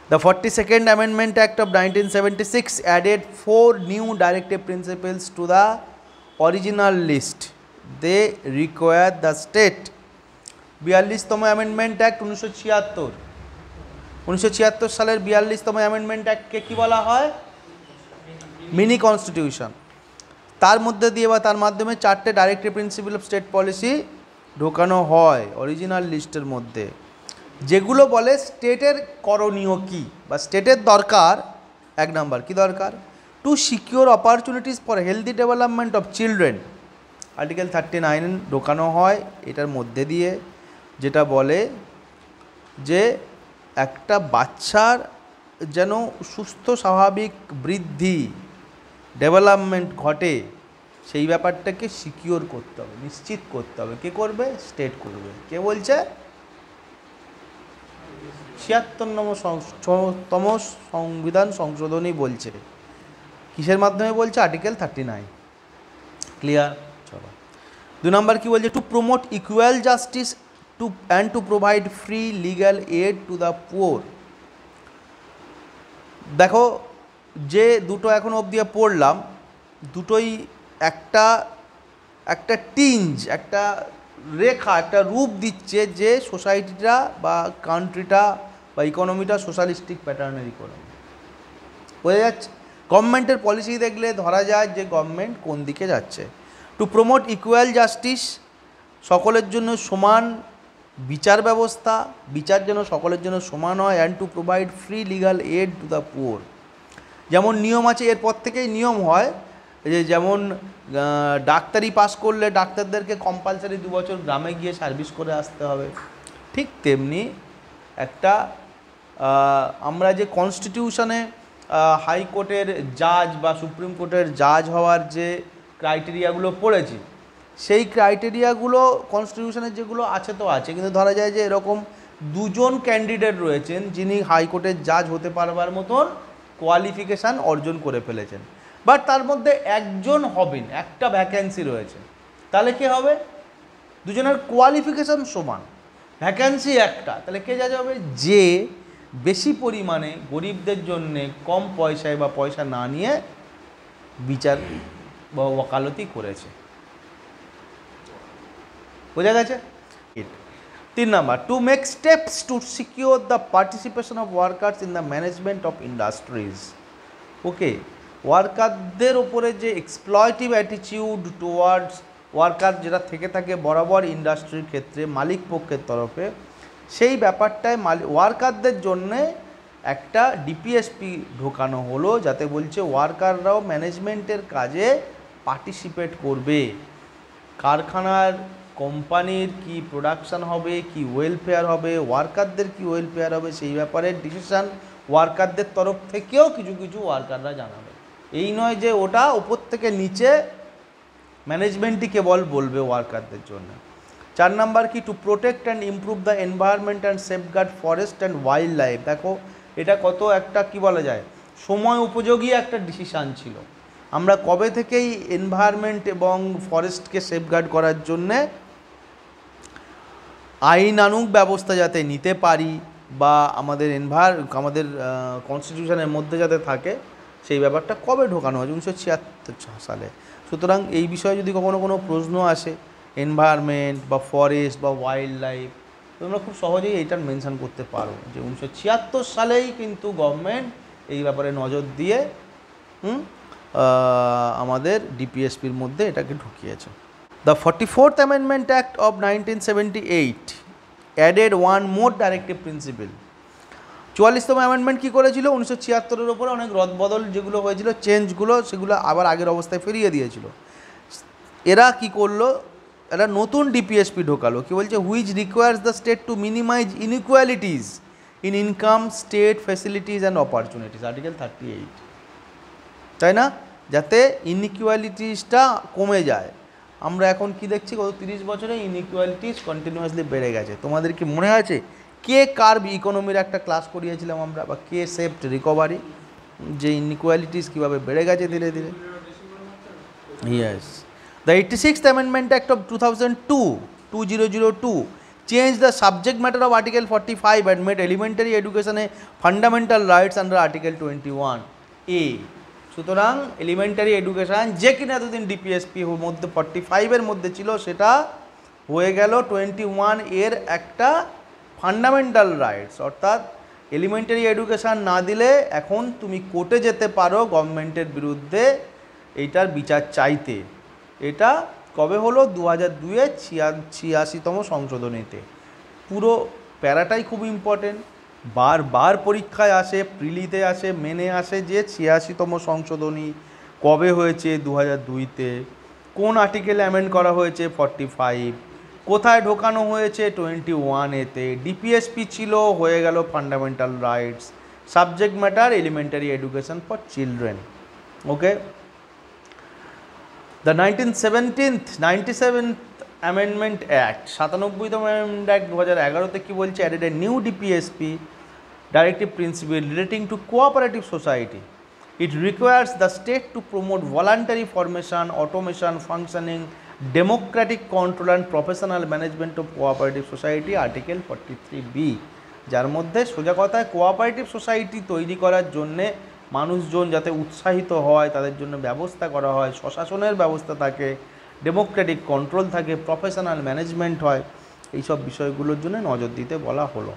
The 42nd Amendment Act of 1976 added 4 new directive principles to the original list. They require the state. 42তম amendment act 1976 সালের 42তম amendment অ্যাক্টকে কী বলা হয়? Mini constitution. তার মধ্যে দিয়ে বা তার মাধ্যমে 4টে directive principle of state policy ঢোকানো হয় অরিজিনাল লিস্টের মধ্যে, যেগুলো বলে স্টেটের করণীয় কী বা স্টেটের দরকার। 1 নাম্বার কী দরকার? To secure opportunities for healthy development of children. Article 39 ঢোকানো হয় এটার মধ্যে দিয়ে, যেটা বলে যে একটা বাচ্চার যেন সুস্থ স্বাভাবিক বৃদ্ধি ডেভেলপমেন্ট ঘটে, সেই ব্যাপারটাকে সিকিউর করতে হবে, নিশ্চিত করতে হবে। কে করবে? স্টেট করবে। কে বলছে? 76তম সংবিধান সংশোধনী বলছে। কিসের মাধ্যমে বলছে? আর্টিকেল 39। ক্লিয়ার? চলো 2 নাম্বার কি বলছে? To promote equal justice to provide free legal aid to the poor. দেখো, যে দুটো এখন অবধি পড়লাম, দুটোই একটা টিঞ্জ, একটা রেখা, একটা রূপ দিচ্ছে যে সোসাইটিটা বা কান্ট্রিটা বা ইকোনমিটা সোশ্যালিস্টিক প্যাটার্নের ইকোনমি। বোঝা যাচ্ছে? গভর্নমেন্টের পলিসি দেখলে ধরা যায় যে গভর্নমেন্ট কোন দিকে যাচ্ছে। টু প্রমোট ইকুয়াল জাস্টিস, সকলের জন্য সমান বিচার ব্যবস্থা, বিচার যেন সকলের জন্য সমান হয়। And to provide free legal aid to the poor. যেমন নিয়ম আছে, এরপর থেকেই নিয়ম হয় যে যেমন ডাক্তারি পাস করলে ডাক্তারদেরকে কম্পালসারি 2 বছর গ্রামে গিয়ে সার্ভিস করে আসতে হবে। ঠিক তেমনি একটা আমরা যে কনস্টিটিউশনে হাইকোর্টের জাজ বা সুপ্রিম কোর্টের জাজ হওয়ার যে ক্রাইটেরিয়াগুলো পড়েছি, সেই ক্রাইটেরিয়াগুলো কনস্টিটিউশনের যেগুলো আছে তো আছে, কিন্তু ধরা যায় যে এরকম 2 জন ক্যান্ডিডেট রয়েছেন যিনি হাইকোর্টের জাজ হতে পারবার মতন কোয়ালিফিকেশান অর্জন করে ফেলেছেন, বাট তার মধ্যে একজন হবেন, একটা ভ্যাকেন্সি রয়েছে। তাহলে কে হবে? দুজনের কোয়ালিফিকেশান সমান, ভ্যাকেন্সি একটা। তাহলে কে যা যাবে? যে বেশি পরিমাণে গরিবদের জন্যে কম পয়সায় বা পয়সা না নিয়ে বিচার বা ওকালতি করেছে। বোঝা গেছে? 3 number, to make steps to secure the participation of workers in the management of industries. Okay, ওয়ার্কারদের ওপরে যে এক্সপ্লয়টিভ অ্যাটিটিউড টুয়ার্ডস ওয়ার্কার যেটা থেকে থাকে বরাবর ইন্ডাস্ট্রির ক্ষেত্রে মালিক পক্ষের তরফে, সেই ব্যাপারটায় ওয়ার্কারদের জন্যে একটা ডিপিএসপি ঢোকানো হলো, যাতে বলছে ওয়ার্কাররাও ম্যানেজমেন্টের কাজে পার্টিসিপেট করবে। কারখানার কোম্পানির কি প্রোডাকশান হবে, কি ওয়েলফেয়ার হবে, ওয়ার্কারদের কি ওয়েলফেয়ার হবে, সেই ব্যাপারে ডিসিশান ওয়ার্কারদের তরফ থেকেও কিছু কিছু ওয়ার্কাররা জানাবে। এই নয় যে ওটা ওপর থেকে নিচে ম্যানেজমেন্টই কেবল বলবে ওয়ার্কারদের জন্য। 4 নাম্বার কি? To protect and improve the environment and safeguard forest and wild life. দেখো, এটা কত একটা কি বলা যায় সময় উপযোগী একটা ডিসিশান ছিল। আমরা কবে থেকেই এনভায়রনমেন্ট এবং ফরেস্টকে সেফগার্ড করার জন্যে আইনানুগ ব্যবস্থা যাতে নিতে পারি বা আমাদের কনস্টিটিউশনের মধ্যে যাতে থাকে, সেই ব্যাপারটা কবে ঢোকানো হয়েছে? 1976 সালে। সুতরাং এই বিষয়ে যদি কখনো কোনো প্রশ্ন আসে, এনভায়রনমেন্ট বা ফরেস্ট বা ওয়াইল্ড লাইফ, তোমরা খুব সহজেই এইটার মেনশান করতে পারো যে 1976 সালেই কিন্তু গভর্নমেন্ট এই ব্যাপারে নজর দিয়ে আমাদের ডিপিএসপির মধ্যে এটাকে ঢুকিয়েছে। The 44th Amendment Act of 1978 added one more directive principle. 44তম অ্যামেন্ডমেন্ট কী করেছিল? 1976-এর ওপরে অনেক রদবদল যেগুলো হয়েছিল, চেঞ্জগুলো, সেগুলো আবার আগের অবস্থায় ফিরিয়ে দিয়েছিল। এরা কি করলো? এরা নতুন ডিপিএসপি ঢোকালো। কি বলছে? Which requires the state to minimize inequalities in income, state facilities and opportunities. Article 38, তাই না? যাতে ইনইকুয়ালিটিসটা কমে যায়। আমরা এখন কি দেখছি? গত 30 বছরে ইনইকুয়ালিটিস কন্টিনিউয়াসলি বেড়ে গেছে। তোমাদের কি মনে আছে কে কার্ভ ইকোনমির একটা ক্লাস করিয়েছিলাম আমরা, বা কে সেফট রিকভারি, যে ইনইকুয়ালিটিস কীভাবে বেড়ে গেছে ধীরে ধীরে? Yes. The 86th Amendment Act of 2002 change the subject matter of article 45 and made elementary এডুকেশনে fundamental rights under article 21A। সুতরাং এলিমেন্টারি এডুকেশান যে কিনা এতদিন ডিপিএসপি মধ্যে 45-এর মধ্যে ছিল, সেটা হয়ে গেল 21 এর একটা ফান্ডামেন্টাল রাইটস। অর্থাৎ এলিমেন্টারি এডুকেশান না দিলে এখন তুমি কোর্টে যেতে পারো গভর্নমেন্টের বিরুদ্ধে এইটার বিচার চাইতে। এটা কবে হলো? 2002-এর 86তম সংশোধনীতে। পুরো প্যারাটাই খুব ইম্পর্টেন্ট, বারবার পরীক্ষায় আসে, প্রিলিতে আসে, মেনে আসে যে 86তম সংশোধনী কবে হয়েছে? 2002-তে। কোন আর্টিকেল অ্যামেন্ড করা হয়েছে? 45। কোথায় ঢোকানো হয়েছে? 21A-তে। ডিপিএসপি ছিল, হয়ে গেল fundamental rights, subject matter elementary education for children. Okay, the 97th amendment act, 97তম অ্যামেন্ডমেন্ট অ্যাক্ট 2011-তে কী বলছে? Added a new DPSP directive principle relating to cooperative society. It requires the state to promote voluntary formation, automation, functioning, democratic control and professional management of cooperative society, Article 43B, যার মধ্যে সোজা কথায় cooperative society তৈরি করার জন্যে মানুষজন যাতে উৎসাহিত হয়, তাদের জন্য ব্যবস্থা করা হয়, স্বশাসনের ব্যবস্থা থাকে, ডেমোক্রেটিক কন্ট্রোল থাকে, প্রফেশনাল ম্যানেজমেন্ট হয়, এইসব বিষয়গুলোর জন্য নজর দিতে বলা হলো।